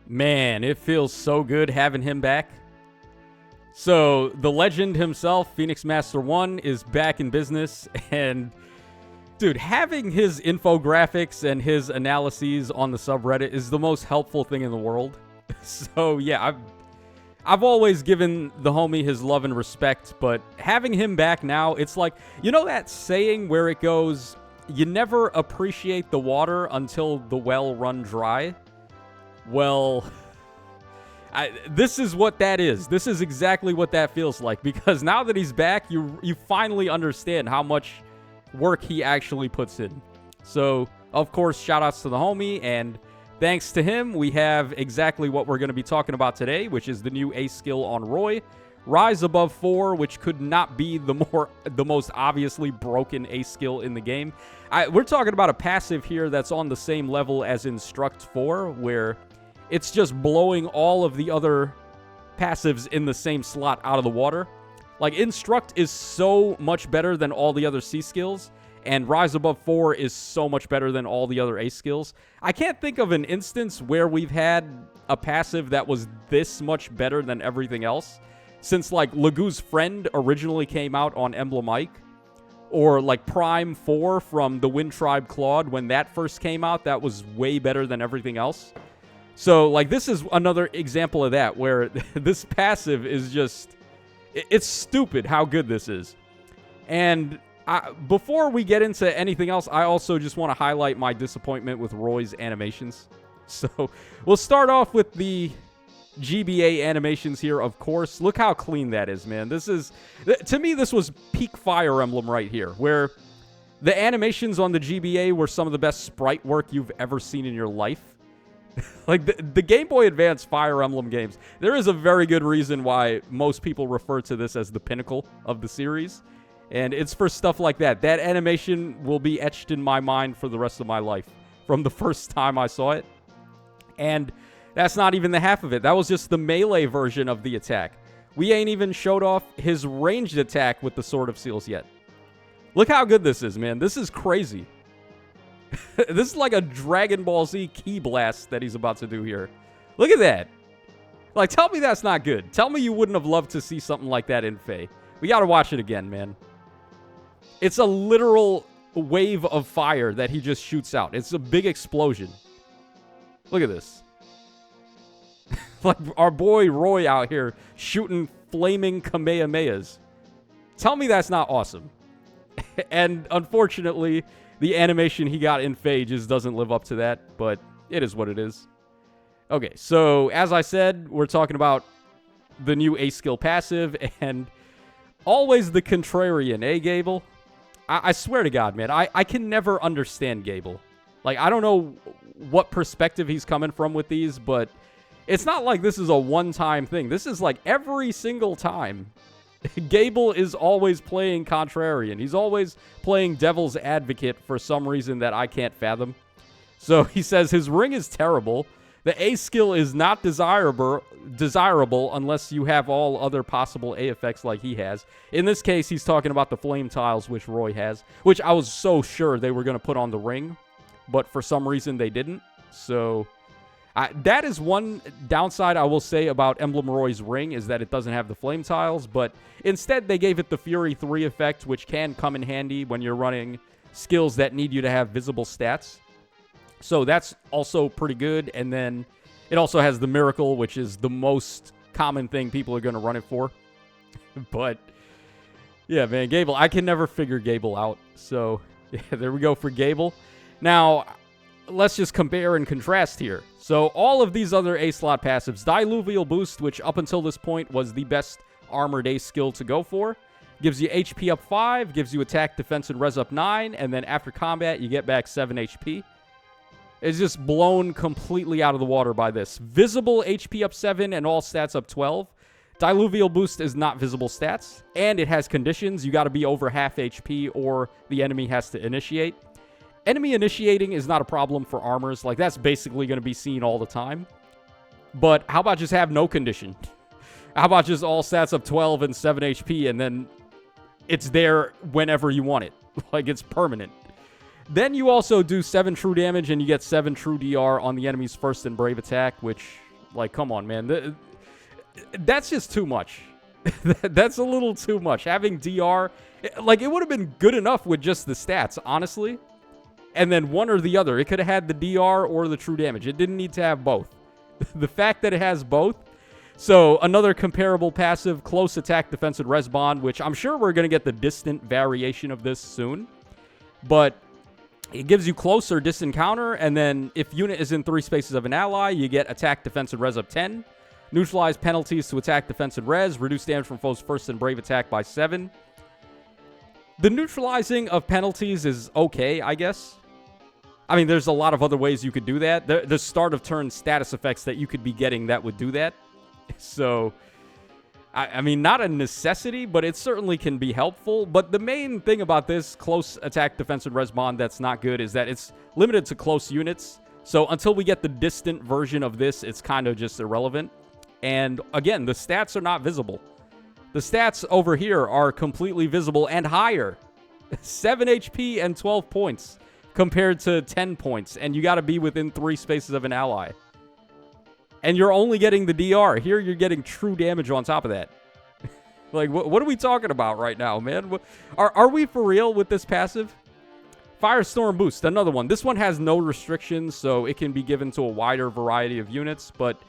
Man, it feels so good having him back. So, the legend himself, Phoenix Master 1, is back in business, and dude, having his infographics and his analyses on the subreddit is the most helpful thing in the world. So, yeah, I've always given the homie his love and respect, but having him back now, it's like, you know that saying where it goes, you never appreciate the water until the well run dry? Well, this is what that is. This is exactly what that feels like, because now that he's back, you finally understand how much work he actually puts in. So, of course, shout-outs to the homie, and thanks to him, we have exactly what we're going to be talking about today, which is the new ace skill on Roy, Rise Above 4, which could not be the most obviously broken ace skill in the game. We're talking about a passive here that's on the same level as Instruct 4, where it's just blowing all of the other passives in the same slot out of the water. Like, Instruct is so much better than all the other C skills, and Rise Above 4 is so much better than all the other ace skills. I can't think of an instance where we've had a passive that was this much better than everything else, since, like, Lagu's Friend originally came out on Emblem Ike, or, like, Prime 4 from the Wind Tribe Claude, when that first came out, that was way better than everything else. So, like, this is another example of that, where this passive is just... It's stupid how good this is. And before we get into anything else, I also just want to highlight my disappointment with Roy's animations. So, we'll start off with the GBA animations here, of course. Look how clean that is, man. This is... To me, this was peak Fire Emblem right here, where the animations on the GBA were some of the best sprite work you've ever seen in your life. Like, the Game Boy Advance Fire Emblem games, there is a very good reason why most people refer to this as the pinnacle of the series. And it's for stuff like that. That animation will be etched in my mind for the rest of my life from the first time I saw it. And that's not even the half of it. That was just the melee version of the attack. We ain't even showed off his ranged attack with the Sword of Seals yet. Look how good this is, man. This is crazy. This is like a Dragon Ball Z Ki Blast that he's about to do here. Look at that. Like, tell me that's not good. Tell me you wouldn't have loved to see something like that in Faye. We gotta watch it again, man. It's a literal wave of fire that he just shoots out. It's a big explosion. Look at this. Like, our boy Roy out here shooting flaming Kamehamehas. Tell me that's not awesome. And unfortunately, the animation he got in Faye just doesn't live up to that, but it is what it is. Okay, so as I said, we're talking about the new ace skill passive, and always the contrarian, eh, Gable? I swear to God, man, I can never understand Gable. Like, I don't know what perspective he's coming from with these, but it's not like this is a one-time thing. This is like every single time. Gable is always playing contrarian. He's always playing devil's advocate for some reason that I can't fathom. So he says his ring is terrible. The A skill is not desirable unless you have all other possible A effects like he has. In this case, he's talking about the flame tiles, which Roy has, which I was so sure they were going to put on the ring, but for some reason they didn't. So that is one downside I will say about Emblem Roy's ring, is that it doesn't have the flame tiles, but instead they gave it the Fury 3 effect, which can come in handy when you're running skills that need you to have visible stats. So that's also pretty good, and then it also has the Miracle, which is the most common thing people are going to run it for. But, yeah, man, Gable, I can never figure Gable out. So, yeah, there we go for Gable. Now, let's just compare and contrast here. So all of these other A-slot passives, Diluvial Boost, which up until this point was the best armored ace skill to go for, gives you HP up 5, gives you attack, defense, and res up 9, and then after combat, you get back 7 HP. It's just blown completely out of the water by this. Visible HP up 7 and all stats up 12. Diluvial Boost is not visible stats, and it has conditions. You got to be over half HP or the enemy has to initiate. Enemy initiating is not a problem for armors. Like, that's basically going to be seen all the time. But how about just have no condition? How about just all stats up 12 and 7 HP, and then it's there whenever you want it? Like, it's permanent. Then you also do 7 true damage, and you get 7 true DR on the enemy's first and brave attack, which Like, come on, man. That's just too much. That's a little too much. Having DR, like, it would have been good enough with just the stats, honestly. And then one or the other. It could have had the DR or the true damage. It didn't need to have both. The fact that it has both. So, another comparable passive, close attack, defense, and res bond, which I'm sure we're going to get the distant variation of this soon. But it gives you close or distant counter, and then if unit is in 3 spaces of an ally, you get attack, defense, and res up 10. Neutralize penalties to attack, defense, and res. Reduce damage from foes' first and brave attack by 7. The neutralizing of penalties is okay, I guess. I mean, there's a lot of other ways you could do that. There's start of turn status effects that you could be getting that would do that. So, I mean, not a necessity, but it certainly can be helpful. But the main thing about this close attack, defense, and res bond that's not good is that it's limited to close units. So until we get the distant version of this, it's kind of just irrelevant. And again, the stats are not visible. The stats over here are completely visible and higher. 7 HP and 12 points compared to 10 points. And you got to be within 3 spaces of an ally. And you're only getting the DR. Here, you're getting true damage on top of that. Like, what are we talking about right now, man? Are we for real with this passive? Firestorm Boost, another one. This one has no restrictions, so it can be given to a wider variety of units. But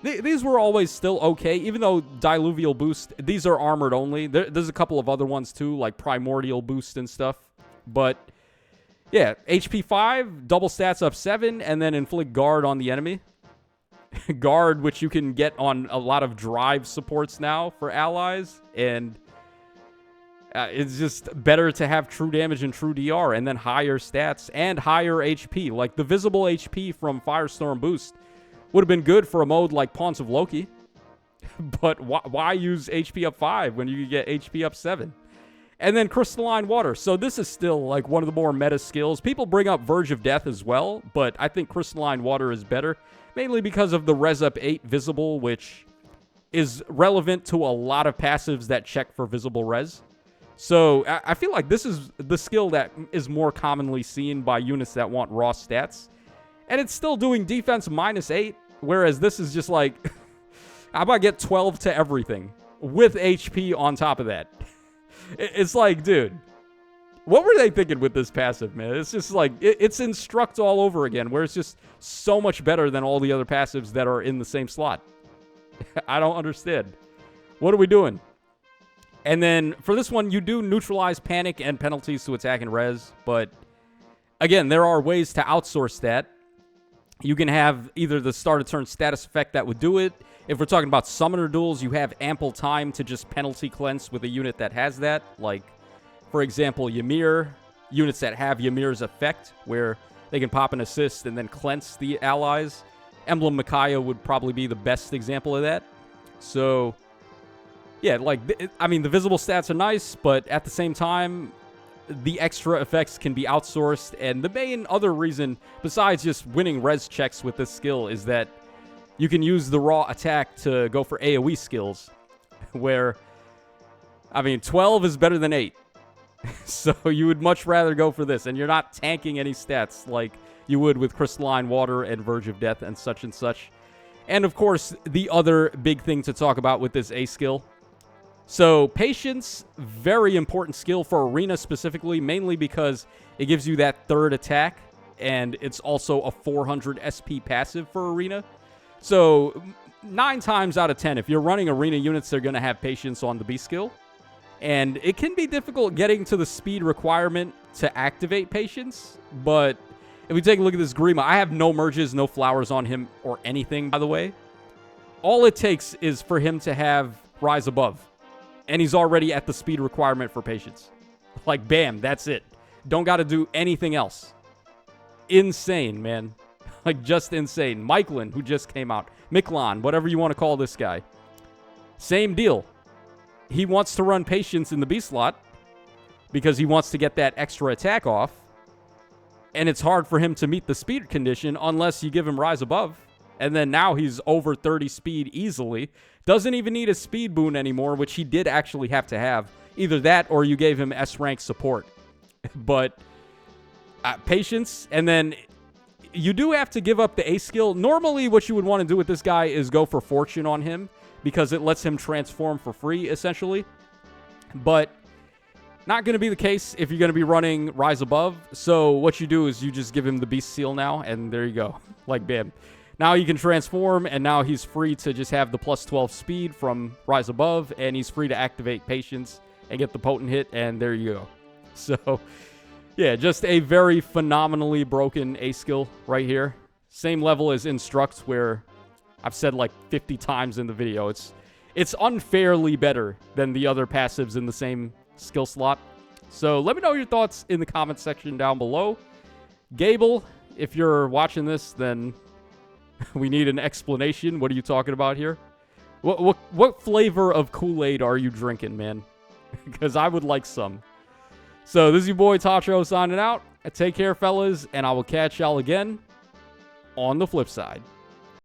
these were always still okay, even though Diluvial Boost, these are armored only. There's a couple of other ones, too, like Primordial Boost and stuff. But, yeah, HP 5, double stats up 7, and then inflict guard on the enemy. Guard, which you can get on a lot of drive supports now for allies, and it's just better to have true damage and true DR, and then higher stats and higher HP. Like, the visible HP from Firestorm Boost would have been good for a mode like Pawns of Loki, but why use HP up 5 when you could get HP up 7? And then Crystalline Water. So this is still, like, one of the more meta skills. People bring up Verge of Death as well, but I think Crystalline Water is better. Mainly because of the Res Up 8 visible, which is relevant to a lot of passives that check for visible res. So I feel like this is the skill that is more commonly seen by units that want raw stats. And it's still doing defense -8, whereas this is just like, how about get 12 to everything with HP on top of that? It's like, dude, what were they thinking with this passive, man? It's just like, it's Instruct all over again, where it's just so much better than all the other passives that are in the same slot. I don't understand. What are we doing? And then for this one, you do neutralize panic and penalties to attack and res, but again, there are ways to outsource that. You can have either the start of turn status effect that would do it. If we're talking about summoner duels, you have ample time to just penalty cleanse with a unit that has that, like, for example, Ymir, units that have Ymir's effect, where they can pop an assist and then cleanse the allies. Emblem Micaiah would probably be the best example of that. So, yeah, like, I mean, the visible stats are nice, but at the same time, the extra effects can be outsourced. And the main other reason, besides just winning res checks with this skill, is that you can use the raw attack to go for AoE skills, where, I mean, 12 is better than 8. So you would much rather go for this, and you're not tanking any stats like you would with Crystalline Water and Verge of Death and such and such. And of course, the other big thing to talk about with this A skill. So Patience, very important skill for Arena specifically, mainly because it gives you that third attack, and it's also a 400 SP passive for Arena. So 9 times out of 10, if you're running Arena units, they're going to have Patience on the B skill. And it can be difficult getting to the speed requirement to activate Patience. But if we take a look at this Grima, I have no merges, no flowers on him or anything, by the way. All it takes is for him to have Rise Above. And he's already at the speed requirement for Patience. Like, bam, that's it. Don't got to do anything else. Insane, man. Like, just insane. Myclan, who just came out. Miklon, whatever you want to call this guy. Same deal. He wants to run Patience in the B slot because he wants to get that extra attack off. And it's hard for him to meet the speed condition unless you give him Rise Above. And then now he's over 30 speed easily. Doesn't even need a speed boon anymore, which he did actually have to have. Either that or you gave him S rank support. But Patience, and then you do have to give up the ace skill. Normally, what you would want to do with this guy is go for fortune on him because it lets him transform for free, essentially. But not going to be the case if you're going to be running Rise Above. So what you do is you just give him the Beast Seal now, and there you go. Like, bam. Now he can transform, and now he's free to just have the plus 12 speed from Rise Above, and he's free to activate Patience and get the potent hit, and there you go. So, yeah, just a very phenomenally broken ace skill right here. Same level as Instruct, where I've said like 50 times in the video, it's unfairly better than the other passives in the same skill slot. So let me know your thoughts in the comments section down below. Gable, if you're watching this, then we need an explanation. What are you talking about here? What flavor of Kool-Aid are you drinking, man? Because I would like some. So this is your boy Tacho signing out. Take care, fellas, and I will catch y'all again on the flip side.